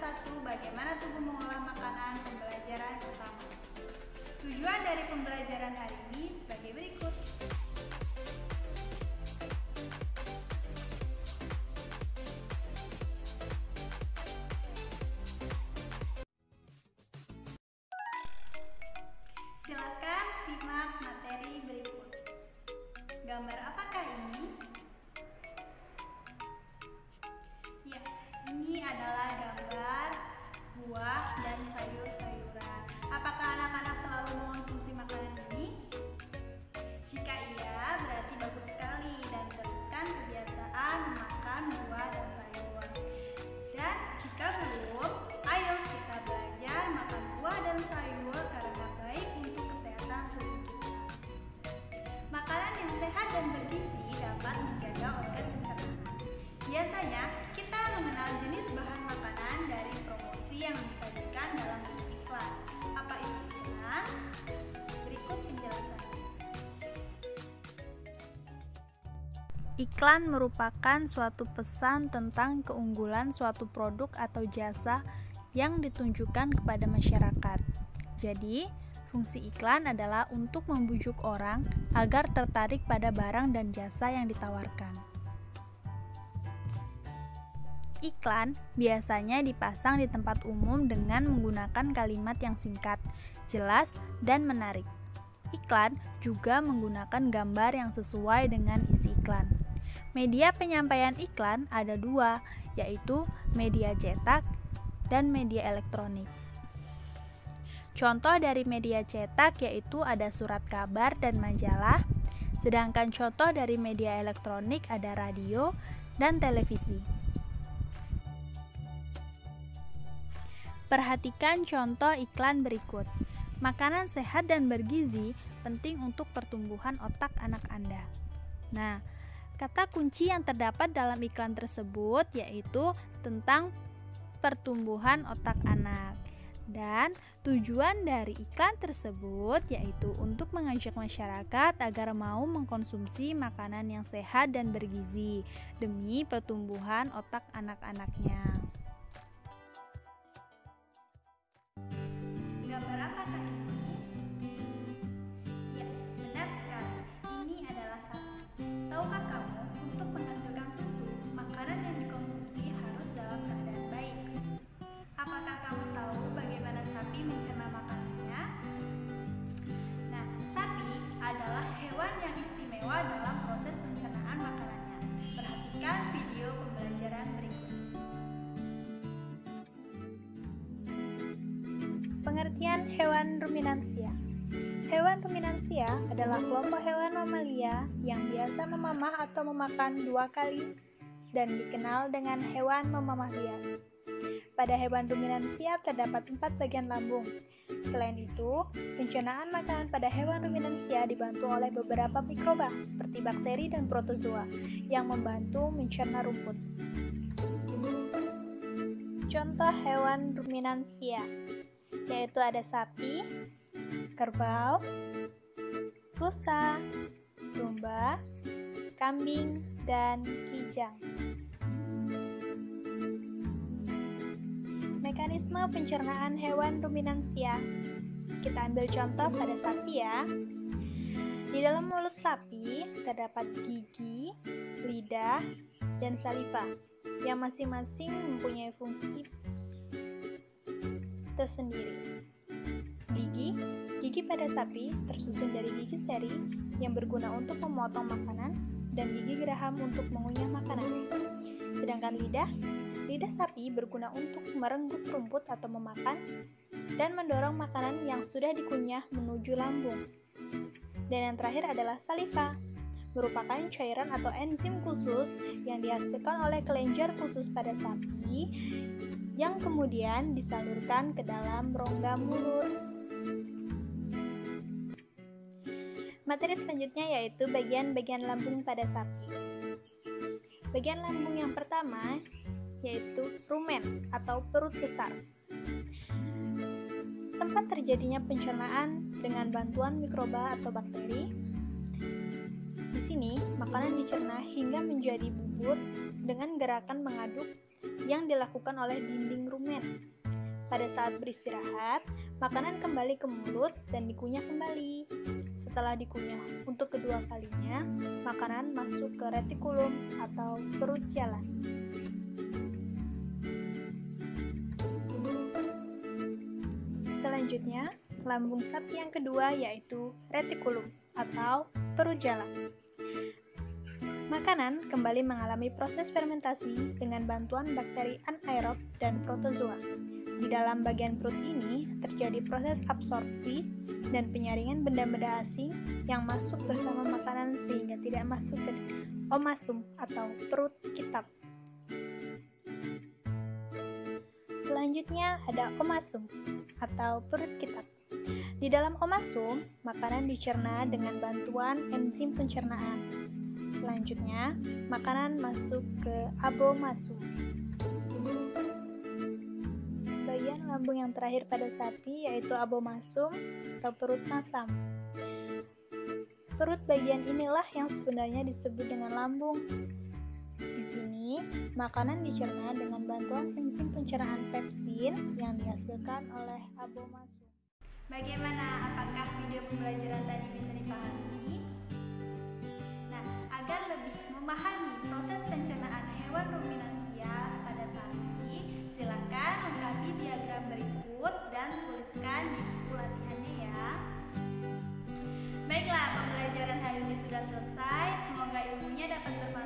satu bagaimana tubuh mengolah makanan pembelajaran pertama. Tujuan dari pembelajaran hari ini sebagai berikut. Silakan simak materi berikut. Gambar apakah ini? Ya, ini adalah gambar buah dan sayur-sayuran. Apakah anak-anak selalu mengonsumsi makanan ini? Jika iya, berarti bagus sekali dan teruskan kebiasaan makan buah dan sayur. Dan jika belum, ayo kita belajar makan buah dan sayur karena baik untuk kesehatan tubuh kita. Makanan yang sehat dan bergizi dapat menjaga organ pencernaan. Biasanya, kita mengenal jenis bahan makanan dari promosi yang disajikan dalam bentuk iklan. Apa itu iklan? Berikut penjelasannya. Iklan merupakan suatu pesan tentang keunggulan suatu produk atau jasa yang ditunjukkan kepada masyarakat. Jadi, fungsi iklan adalah untuk membujuk orang agar tertarik pada barang dan jasa yang ditawarkan. Iklan biasanya dipasang di tempat umum dengan menggunakan kalimat yang singkat, jelas, dan menarik. Iklan juga menggunakan gambar yang sesuai dengan isi iklan. Media penyampaian iklan ada dua, yaitu media cetak dan media elektronik. Contoh dari media cetak yaitu ada surat kabar dan majalah, sedangkan contoh dari media elektronik ada radio dan televisi. Perhatikan contoh iklan berikut. Makanan sehat dan bergizi penting untuk pertumbuhan otak anak Anda. Nah, kata kunci yang terdapat dalam iklan tersebut yaitu tentang pertumbuhan otak anak. Dan tujuan dari iklan tersebut yaitu untuk mengajak masyarakat agar mau mengkonsumsi makanan yang sehat dan bergizi demi pertumbuhan otak anak-anaknya. Gambar apakah ini? Ya, benar sekali. Ini adalah sapi. Tahukah kamu, untuk menghasilkan susu, makanan yang dikonsumsi harus dalam keadaan baik. Apakah kamu tahu bagaimana sapi mencerna makanannya? Nah, sapi adalah hewan yang istimewa dalam proses pencernaan makanannya. Perhatikan video pembelajaran berikut. Pengertian hewan ruminansia. Hewan ruminansia adalah kelompok hewan mamalia yang biasa memamah atau memakan dua kali dan dikenal dengan hewan memamah bias. Pada hewan ruminansia terdapat 4 bagian lambung. Selain itu, pencernaan makanan pada hewan ruminansia dibantu oleh beberapa mikroba seperti bakteri dan protozoa yang membantu mencerna rumput. Contoh hewan ruminansia yaitu ada sapi, kerbau, rusa, domba, kambing, dan kijang. Mekanisme pencernaan hewan ruminansia. Kita ambil contoh pada sapi ya. Di dalam mulut sapi terdapat gigi, lidah, dan saliva yang masing-masing mempunyai fungsi tersendiri. Gigi pada sapi tersusun dari gigi seri yang berguna untuk memotong makanan dan gigi geraham untuk mengunyah makanan. Sedangkan lidah sapi berguna untuk merenggut rumput atau memakan dan mendorong makanan yang sudah dikunyah menuju lambung. Dan yang terakhir adalah saliva, merupakan cairan atau enzim khusus yang dihasilkan oleh kelenjar khusus pada sapi yang kemudian disalurkan ke dalam rongga mulut. Materi selanjutnya yaitu bagian-bagian lambung pada sapi. Bagian lambung yang pertama yaitu rumen atau perut besar. Tempat terjadinya pencernaan dengan bantuan mikroba atau bakteri. Di sini, makanan dicerna hingga menjadi bubur dengan gerakan mengaduk yang dilakukan oleh dinding rumen. Pada saat beristirahat, makanan kembali ke mulut dan dikunyah kembali. Setelah dikunyah untuk kedua kalinya, makanan masuk ke retikulum atau perut jalan. Selanjutnya, lambung sapi yang kedua yaitu retikulum atau perut jalan. Makanan kembali mengalami proses fermentasi dengan bantuan bakteri anaerob dan protozoa. Di dalam bagian perut ini terjadi proses absorpsi dan penyaringan benda-benda asing yang masuk bersama makanan sehingga tidak masuk ke omasum atau perut kitab. Selanjutnya ada omasum atau perut kitab. Di dalam omasum, makanan dicerna dengan bantuan enzim pencernaan. Selanjutnya, makanan masuk ke abomasum. Bagian lambung yang terakhir pada sapi yaitu abomasum atau perut masam. Perut bagian inilah yang sebenarnya disebut dengan lambung. Di sini, makanan dicerna dengan bantuan enzim pencernaan pepsin yang dihasilkan oleh abomasum. Bagaimana? Apakah video pembelajaran tadi bisa dipahami? Nah, agar lebih memahami proses pencernaan hewan ruminansial pada sapi, silakan lengkapi diagram berikut dan tuliskan di buku latihannya ya. Baiklah, pembelajaran hari ini sudah selesai. Semoga ilmunya dapat bermanfaat